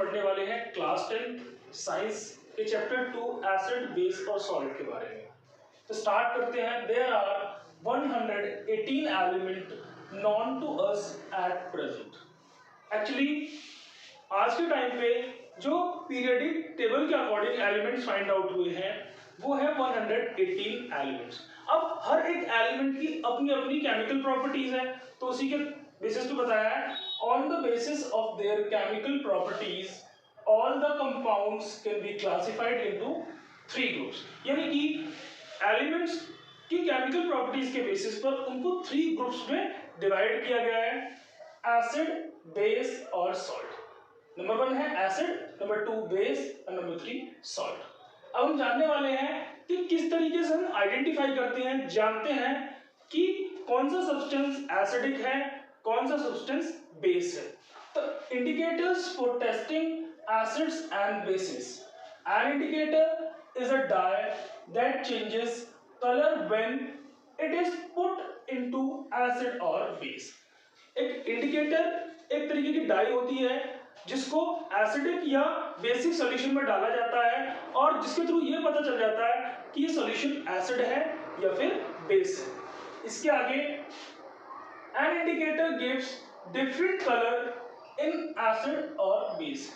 पढ़ने वाले हैं क्लास 10 साइंस के चैप्टर 2 एसिड बेस और सॉल्ट के बारे में। तो स्टार्ट करते हैं। There are 118 element known to us at present. Actually आज के टाइम पे जो पीरियडिक टेबल के अकॉर्डिंग एलिमेंट्स फाइंड आउट हुए हैं वो है 118 एलिमेंट्स। अब हर एक एलिमेंट की अपनी अपनी केमिकल प्रॉपर्टीज है, तो उसी के बेसिस पे बताया है। On the basis of their chemical properties all the compounds can be classified into 3 groups. यानी कि एलिमेंट्स की केमिकल प्रॉपर्टीज के बेसिस पर उनको 3 ग्रुप्स में डिवाइड किया गया है, एसिड, बेस और सॉल्ट। नंबर 1 है एसिड, नंबर 2 बेस और नंबर 3 सॉल्ट। अब हम जानने वाले हैं कि किस तरीके से हम आइडेंटिफाई करते हैं, जानते हैं कि कौन सा सब्सटेंस एसिडिक है, कौन सा सब्सटेंस बेस है। तो indicators for testing acids and bases. An indicator is a dye that changes colour when it is put into acid और बेस। एक इंडिकेटर एक तरीके की डाई होती है जिसको एसिडिक या बेसिक सॉल्यूशन में डाला जाता है और जिसके थ्रू ये पता चल जाता है कि ये सॉल्यूशन एसिड है या फिर बेस है। इसके आगे an indicator gives different colour in acid और बेस।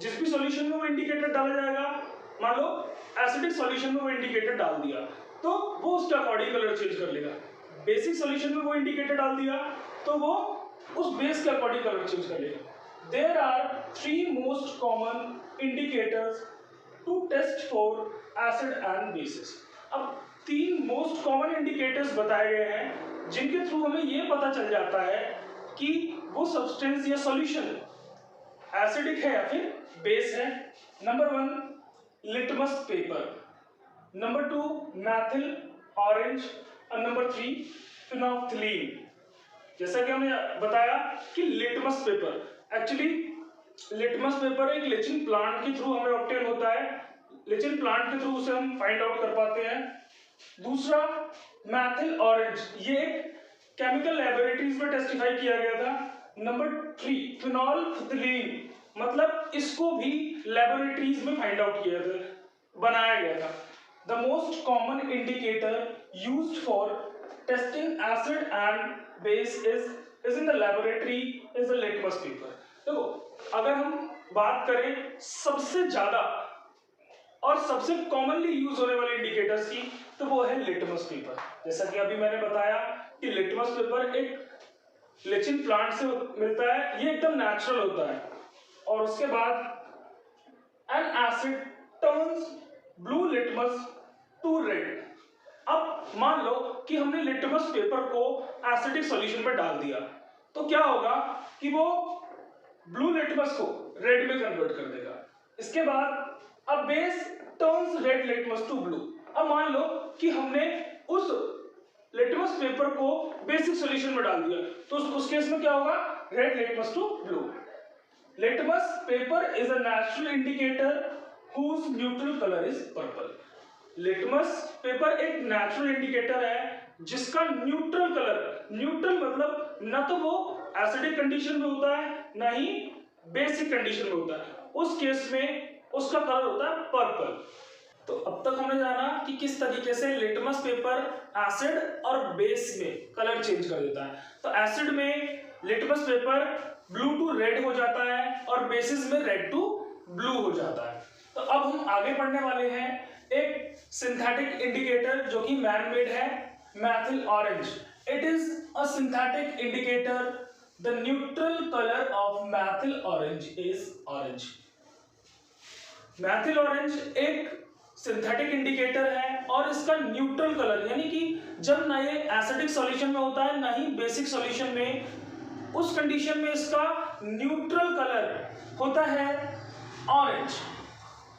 जिस भी सॉल्यूशन में वो इंडिकेटर डाला जाएगा, मान लो एसिडिक सॉल्यूशन में वो इंडिकेटर डाल दिया तो वो उसके अकॉर्डिंग कलर चेंज कर लेगा। बेसिक सॉल्यूशन में वो इंडिकेटर डाल दिया तो वो उस बेस के अकॉर्डिंग कलर चेंज कर लेगा। There are 3 most common indicators to test for acid and bases. अब 3 most common indicators बताए गए हैं जिनके थ्रू हमें ये पता चल जाता है कि वो सब्सटेंस या सॉल्यूशन एसिडिक है या फिर बेस है। Number 1 litmus paper, number 2 Maithil orange और नंबर 3 फिनोल्फ्थलीन। जैसा कि हमने बताया कि litmus paper, actually litmus paper एक लिचिन प्लांट के थ्रू हमें ऑब्टेन होता है। लिचिन प्लांट के थ्रू उसे हम फाइंड आउट कर पाते हैं। दूसरा मैथिल ऑरेंज, ये एक केमिकल लैबोरेटरीज में टेस्टिफाई किया गया था। नंबर 3 फिनोल्फ्थलीन, मतलब इसको भी लैबोरेटरीज में फाइंड आउट किया था, बनाया गया था। The most common indicator used for testing acid and base is in the laboratory is the litmus paper. देखो, अगर हम बात करें सबसे ज्यादा और सबसे कॉमनली यूज होने वाले इंडिकेटर्स की, तो वो है लिटमस पेपर। जैसा कि अभी मैंने बताया कि लिटमस पेपर एक लिचिन प्लांट से मिलता है, ये एकदम नेचुरल होता है। और उसके बाद an acid turns blue litmus to red. अब मान लो कि हमने लिटमस पेपर को एसिडिक सॉल्यूशन में डाल दिया, तो क्या होगा कि वो ब्लू लिटमस को रेड में कन्वर्ट कर देगा। इसके बाद अब base turns red litmus to blue. अब मान लो कि हमने उस लिटमस पेपर को बेसिक सॉल्यूशन में डाल दिया, तो उस केस में क्या होगा, red litmus to blue. Litmus paper is a natural indicator whose neutral colour is purple. Litmus paper एक नेचुरल इंडिकेटर है जिसका न्यूट्रल कलर, न्यूट्रल मतलब न तो वो एसिडिक कंडीशन में होता है ना ही बेसिक कंडीशन में होता है, उस केस में उसका कलर होता है पर्पल। तो अब तक हमने जाना कि किस तरीके से लिटमस पेपर एसिड और बेस में कलर चेंज कर देता है। तो एसिड में litmus paper blue to red हो जाता है और बेसिस में रेड टू ब्लू हो जाता है। तो अब हम आगे पढ़ने वाले हैं एक सिंथेटिक इंडिकेटर जो कि मैन मेड है, Maithil orange. It is a synthetic indicator. The neutral colour of Maithil orange is orange. Maithil orange एक सिंथेटिक इंडिकेटर है और इसका न्यूट्रल कलर, यानी कि जब ना ये एसिडिक सॉल्यूशन में होता है ना ही बेसिक सॉल्यूशन में, उस कंडीशन में इसका न्यूट्रल कलर होता है orange.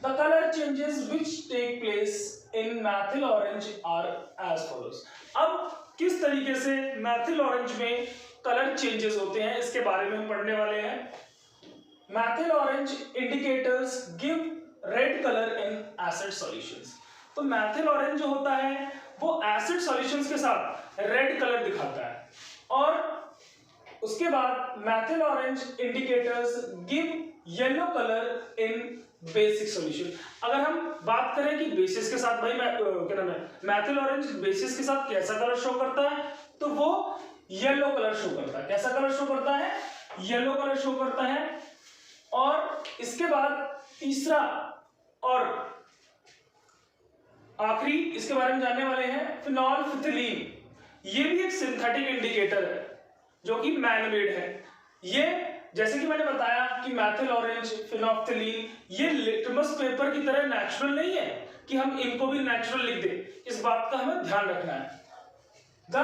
The color changes which take place in methyl orange are as follows. अब किस तरीके से methyl orange में कलर चेंजेस होते हैं इसके बारे में हम पढ़ने वाले हैं। Methyl orange indicators give red color in acid solutions. तो methyl orange जो होता है वो acid solutions के साथ red color दिखाता है। और उसके बाद methyl orange indicators give yellow colour इन बेसिक सॉल्यूशन। अगर हम बात करें कि बेसिस के साथ भाई क्या नाम है मैथिल ऑरेंज बेसिस के साथ कैसा कलर शो करता है, तो वो येलो कलर शो करता है। कैसा कलर शो करता है? येलो कलर शो करता है। और इसके बाद तीसरा और आखिरी इसके बारे में जानने वाले हैं फिनोल्फिथिलीन। ये भी एक सिंथेटिक इंडिकेटर है जो कि मैन मेड है। ये जैसे कि मैंने बताया कि मैथिल ऑरेंज, फिनोल्फिथिलीन ये लिटमस पेपर की तरह नेचुरल नहीं है कि हम इनको भी नेचुरल लिख दें। इस बात का हमें ध्यान रखना है। The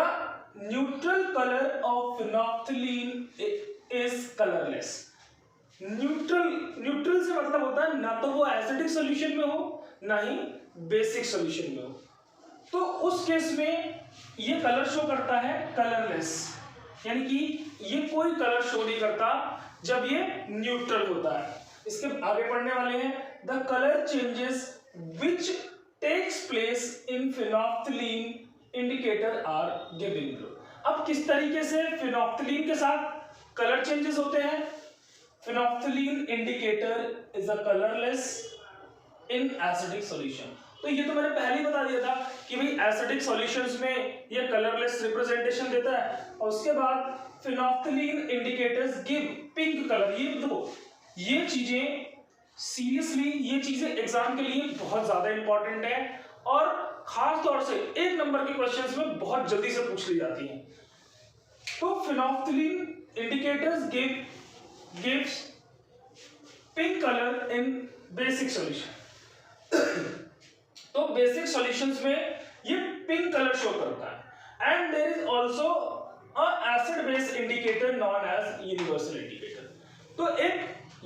neutral colour of phenolphthalein is colourless. Neutral से मतलब होता है ना तो वो एसिडिक सॉल्यूशन में हो ना ही बेसिक सॉल्यूशन में हो। तो उस केस में ये कलर शो करता है कलरलेस, यानी कि ये कोई कलर शो नहीं करता जब ये न्यूट्रल होता है। इसके आगे पढ़ने वाले हैं the colour changes which takes place in phenolphthalein indicator are given below. अब किस तरीके से फिनोल्फिथिलीन के साथ कलर चेंजेस होते हैं? Phenolphthalein indicator is a colourless in acidic solution. तो ये तो मैंने पहले ही बता दिया था कि भाई एसिडिक सॉल्यूशंस में ये कलरलेस रिप्रेजेंटेशन देता है। और उसके बाद फिनोल्फिथिलीन इंडिकेटर्स गिव पिंक कलर। ये देखो, ये चीजें सीरियसली ये चीजें एग्जाम के लिए बहुत ज्यादा इंपॉर्टेंट है और खास तौर से 1 नंबर के क्वेश्चंस में बहुत जल्दी से पूछ ली जाती हैं। तो phenolphthalein indicators gives pink color in basic solution। तो बेसिक सॉल्यूशंस में ये पिंक कलर शो करता है। And there is also a acid base indicator known as universal indicator. तो एक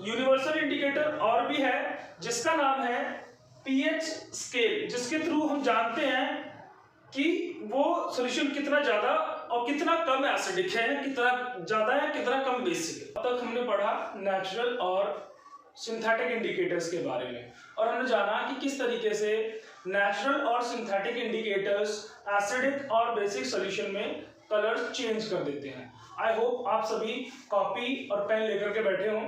यूनिवर्सल इंडिकेटर और भी है जिसका नाम है पीएच स्केल, जिसके थ्रू हम जानते हैं कि वो सॉल्यूशन कितना ज्यादा और कितना कम एसिडिक है, कितना ज्यादा है, कितना कम बेसिक है। अब तक हमने पढ़ा नेचुरल और सिंथेटिक इंडिकेटर्स के बारे में और हमने जाना कि किस तरीके से नेचुरल और सिंथेटिक इंडिकेटर्स एसिडिक और बेसिक सॉल्यूशन में कलर्स चेंज कर देते हैं। आई होप आप सभी कॉपी और पेन लेकर के बैठे हों।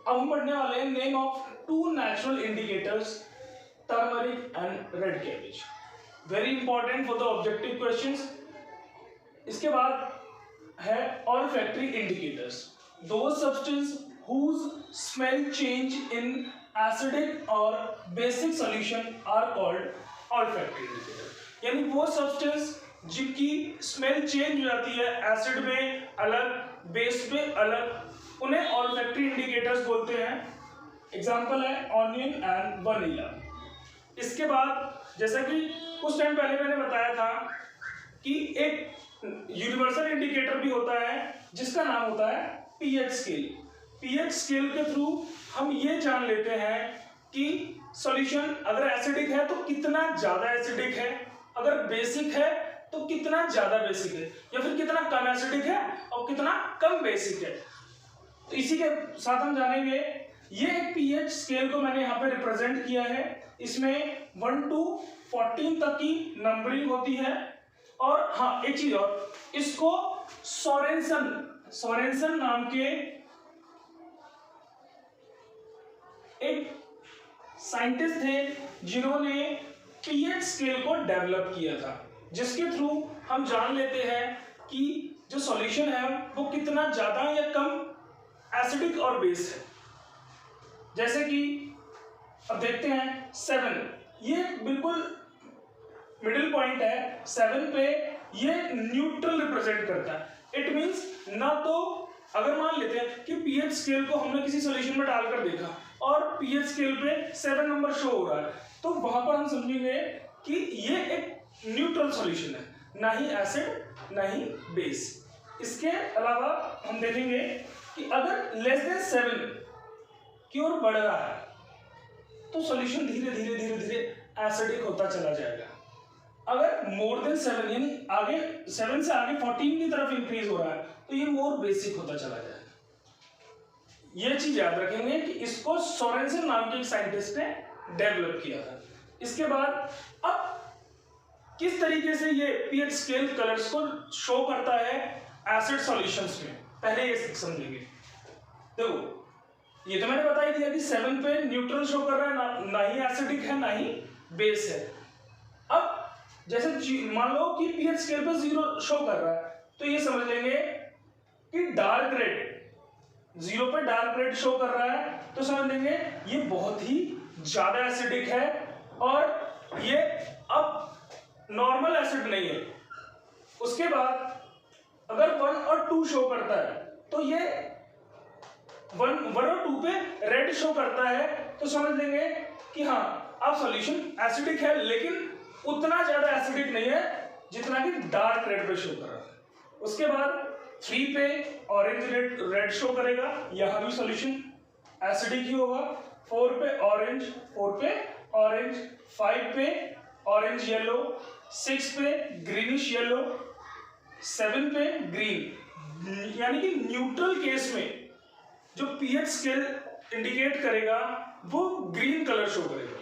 अब हम पढ़ने वाले हैं name of 2 natural indicators, turmeric and red cabbage. Very important for the objective questions. इसके बाद है olfactory indicators, those substance whose smell change in acidic or basic solution are called olfactory indicator। यानी वो सब्सटेंस जिनकी smell change हो जाती है, acid में अलग, बेस में अलग, उन्हें ऑल्फैक्टरी इंडिकेटर्स बोलते हैं। एग्जांपल है ऑनियन एंड वनीला। इसके बाद जैसा कि कुछ टाइम पहले मैंने बताया था कि एक यूनिवर्सल इंडिकेटर भी होता है जिसका नाम होता है पीएच स्केल। पीएच स्केल के थ्रू हम ये जान लेते हैं कि सॉल्यूशन अगर एसिडिक है तो कितना ज्यादा एसिडिक है, अगर बेसिक है तो कितना ज्यादा बेसिक है, या फिर कितना कम एसिडिक है और कितना कम बेसिक है। तो इसी के साथ हम जानेंगे, ये एक पीएच स्केल को मैंने यहाँ पे रिप्रेजेंट किया है। इसमें 1 to 14 तक की नंबरिंग होती है। और हाँ, एक चीज और, इसको सोरेनसन नाम के एक साइंटिस्ट थे जिन्होंने पीएच स्केल को डेवलप किया था, जिसके थ्रू हम जान लेते हैं कि जो सॉल्यूशन है वो कितना ज्यादा या कम एसिडिक और बेस है। जैसे कि अब देखते हैं 7, ये बिल्कुल मिडिल पॉइंट है। 7 पे ये न्यूट्रल रिप्रेजेंट करता है। इट मींस ना तो अगर मान लेते हैं कि पीएच स्केल को हमने किसी सॉल्यूशन में डालकर देखा और पीएच स्केल पे 7 नंबर शो हो रहा है, तो वहां पर हम समझेंगे कि ये एक न्यूट्रल सॉल्यूशन है, ना ही एसिड ना ही बेस। इसके अलावा हम देखेंगे कि अगर लेस देन 7 की ओर बढ़ रहा है तो सॉल्यूशन धीरे धीरे एसिडिक होता चला जाएगा। अगर मोर देन 7 यानी आगे 7 से आगे 14 की तरफ इंक्रीज हो रहा है तो ये मोर बेसिक होता चला जाएगा। ये चीज याद रखेंगे कि इसको सोरेनसन नाम के एक साइंटिस्ट ने डेवलप किया था। इसके बाद अब किस तरीके से ये पीएच स्केल कलर्स को शो करता है एसिड सॉल्यूशंस में, पहले ये समझेंगे। देखो ये तो मैंने बता ही दिया कि 7 पे न्यूट्रल शो कर रहा है, ना ही एसिडिक है ना ही बेस है। अब जैसे मान लो कि पीएच स्केल पे 0 शो कर रहा है, तो ये समझ लेंगे कि डार्क रेड, 0 पे डार्क रेड शो कर रहा है, तो समझ लेंगे ये बहुत ही ज्यादा एसिडिक है और ये अब नॉर्मल एसिड नहीं है। उसके बाद अगर 1 और 2 शो करता है, तो ये 1 और 2 पे रेड शो करता है, तो समझ लेंगे कि हाँ अब सॉल्यूशन एसिडिक है, लेकिन उतना ज्यादा एसिडिक नहीं है जितना कि डार्क रेड पे शो कर रहा है। उसके बाद 3 पे ऑरेंज रेड शो करेगा, यहां भी सॉल्यूशन एसिडिक ही होगा। 4 पे ऑरेंज, 5 पे ऑरेंज येलो, 6 पे ग्रीनिश येलो, 7 पे ग्रीन। यानी कि न्यूट्रल केस में जो पीएच स्केल इंडिकेट करेगा वो ग्रीन कलर शो करेगा।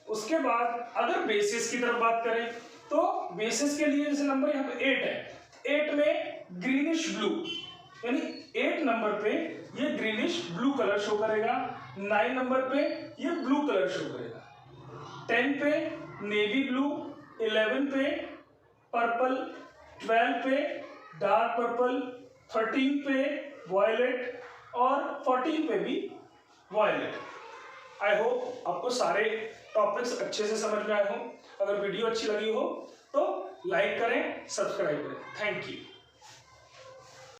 उसके बाद अगर बेसिस की तरफ बात करें, तो बेसिस के लिए जैसे नंबर यहाँ पे 8 है, 8 में ग्रीनिश ब्लू, यानी 8 नंबर पे ये ग्रीनिश ब्लू कलर शो करेगा। 9 नंबर पे ये ब्लू कलर शो करेगा। 10 पे नेवी ब्लू, 11 पे पर्पल, 12 पे डार्क पर्पल, 13 पे वॉयलेट और 14 पे भी वॉयलेट। आई होप आपको सारे टॉपिक्स अच्छे से समझ में आए हो। अगर वीडियो अच्छी लगी हो तो लाइक करें, सब्सक्राइब करें। Thank you.